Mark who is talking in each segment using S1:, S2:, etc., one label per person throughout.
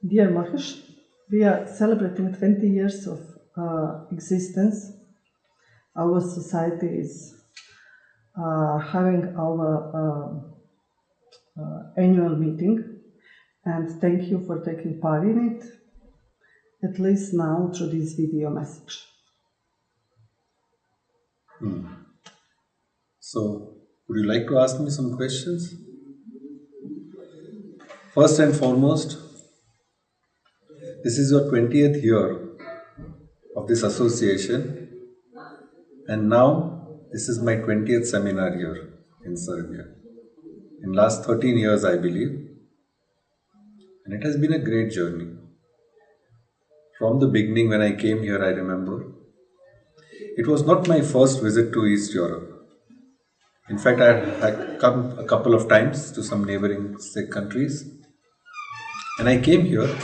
S1: Dear Mahesh, we are celebrating 20 years of existence. Our society is having our annual meeting, and thank you for taking part in it, at least now through this video message.
S2: So, would you like to ask me some questions? First and foremost, this is your 20th year of this association, and now this is my 20th seminar here in Serbia. In last 13 years, I believe, and it has been a great journey. From the beginning when I came here, I remember, it was not my first visit to East Europe. In fact, I had come a couple of times to some neighboring countries, and I came here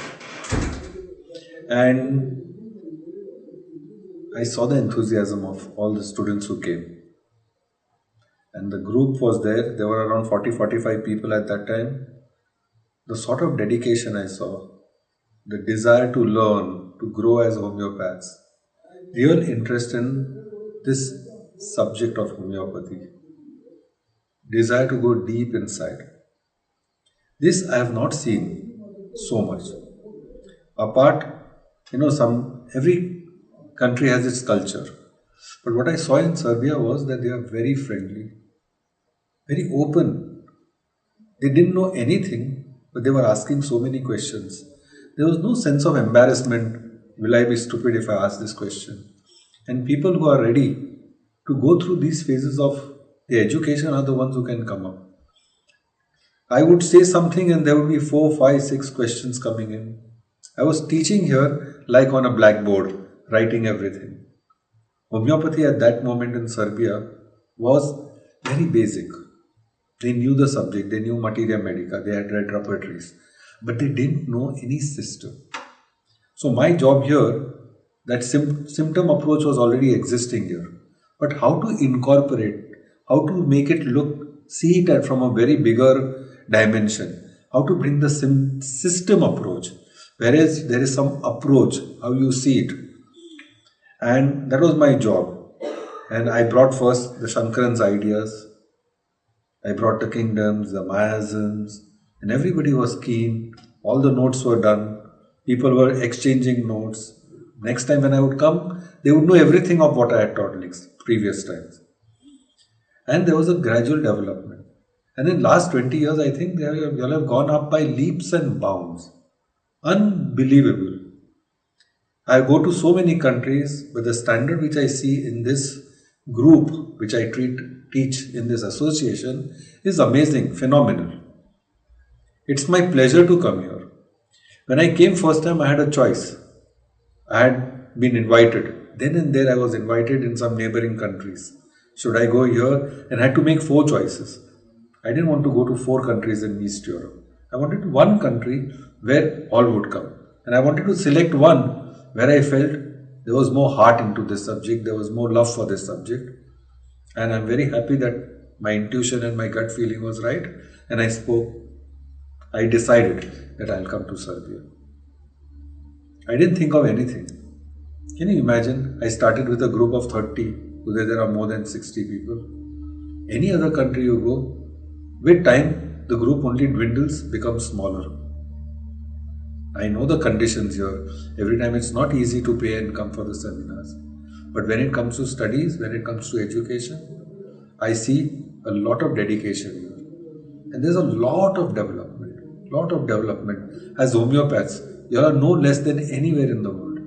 S2: and I saw the enthusiasm of all the students who came. And the group was there. There were around 40-45 people at that time. The sort of dedication I saw, the desire to learn, to grow as homeopaths, real interest in this subject of homeopathy, desire to go deep inside. This I have not seen so much. Apart, every country has its culture. But what I saw in Serbia was that they are very friendly, very open. They didn't know anything, but they were asking so many questions. There was no sense of embarrassment. Will I be stupid if I ask this question? And people who are ready to go through these phases of the education are the ones who can come up. I would say something and there would be 4, 5, 6 questions coming in. I was teaching here like on a blackboard, writing everything. Homeopathy at that moment in Serbia was very basic. They knew the subject, they knew materia medica, they had read repertories, but they didn't know any system. So my job here, that symptom approach was already existing here. But how to incorporate, how to make it see it from a very bigger dimension, how to bring the system approach, whereas there is some approach, how you see it. And that was my job. And I brought first the Shankaran's ideas. I brought the kingdoms, the miasms, and everybody was keen. All the notes were done. People were exchanging notes. Next time when I would come, they would know everything of what I had taught previous times. And there was a gradual development. And in last 20 years, I think they all have gone up by leaps and bounds. Unbelievable. I go to so many countries, but the standard which I see in this group, which I teach in this association, is amazing, phenomenal. It's my pleasure to come here. When I came first time, I had a choice. I had been invited. Then and there I was invited in some neighboring countries. Should I go here? And I had to make 4 choices. I didn't want to go to 4 countries in East Europe. I wanted one country where all would come. And I wanted to select one where I felt there was more heart into this subject, there was more love for this subject. And I'm very happy that my intuition and my gut feeling was right. And I decided that I'll come to Serbia. I didn't think of anything. Can you imagine? I started with a group of 30. Today there are more than 60 people. Any other country you go, with time, the group only dwindles, becomes smaller. I know the conditions here. Every time it's not easy to pay and come for the seminars. But when it comes to studies, when it comes to education, I see a lot of dedication here. And there's a lot of development. As homeopaths, you are no less than anywhere in the world.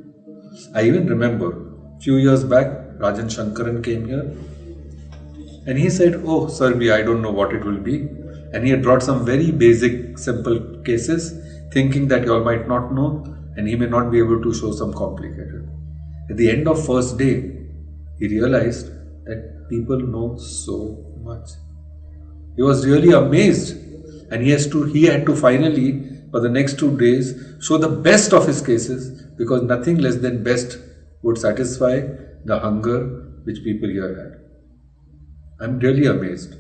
S2: I even remember, a few years back, Rajan Shankaran came here. And he said, oh, Serbia, I don't know what it will be. And he had brought some very basic, simple cases, thinking that you all might not know and he may not be able to show some complicated. At the end of first day, he realized that people know so much. He was really amazed and he had to finally, for the next 2 days, show the best of his cases because nothing less than best would satisfy the hunger which people here had. I'm really amazed.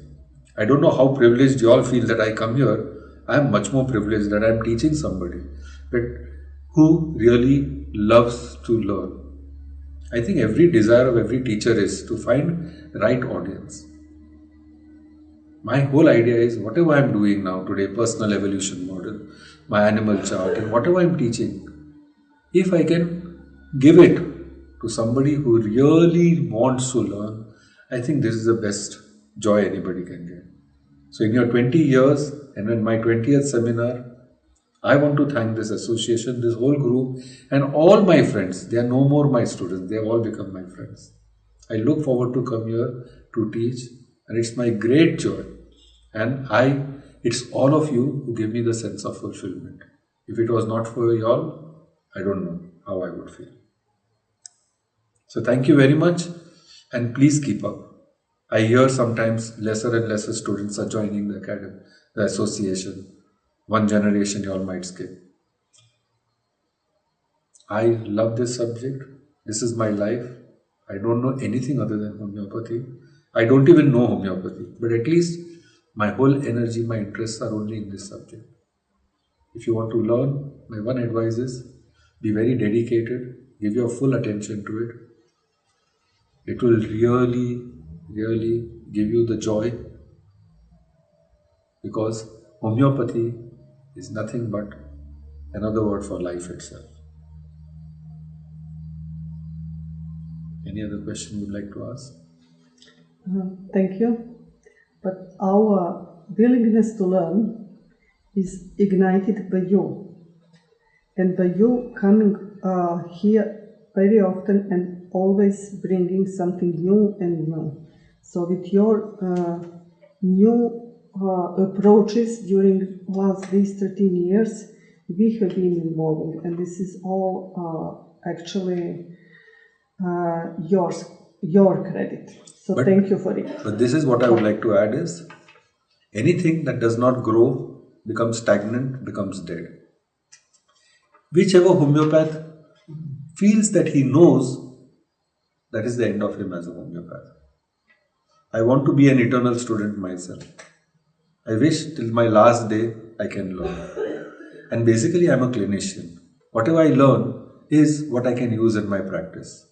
S2: I don't know how privileged you all feel that I come here. I am much more privileged that I am teaching somebody but who really loves to learn. I think every desire of every teacher is to find right audience. My whole idea is whatever I am doing now today, personal evolution model, my animal chart, and whatever I am teaching, if I can give it to somebody who really wants to learn, I think this is the best joy anybody can get. So in your 20 years and in my 20th seminar, I want to thank this association, this whole group, and all my friends. They are no more my students, they have all become my friends. I look forward to come here to teach, and it's my great joy. And it's all of you who give me the sense of fulfillment. If it was not for you all, I don't know how I would feel. So thank you very much, and please keep up. I hear sometimes lesser and lesser students are joining the academy, the association. One generation you all might skip. I love this subject. This is my life. I don't know anything other than homeopathy. I don't even know homeopathy, but at least my whole energy, my interests are only in this subject. If you want to learn, my one advice is be very dedicated, give your full attention to it. It will really, really give you the joy, because homeopathy is nothing but another word for life itself. Any other question you would like to ask?
S1: Thank you. But our willingness to learn is ignited by you. And by you coming here very often and always bringing something new and new. So with your new approaches during last these 13 years, we have been evolving, and this is all actually your credit. So thank you for it.
S2: But this is what I would like to add is, anything that does not grow, becomes stagnant, becomes dead. Whichever homeopath feels that he knows, that is the end of him as a homeopath. I want to be an eternal student myself. I wish till my last day I can learn. And basically I am a clinician. Whatever I learn is what I can use in my practice.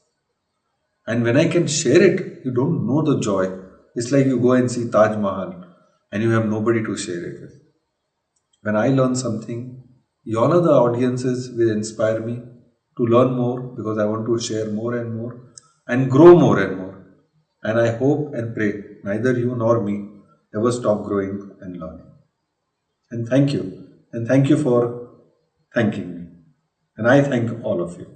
S2: And when I can share it, you don't know the joy. It's like you go and see Taj Mahal and you have nobody to share it with. When I learn something, all other audiences will inspire me to learn more, because I want to share more and more and grow more and more. And I hope and pray neither you nor me ever stop growing and learning. And thank you. And thank you for thanking me. And I thank all of you.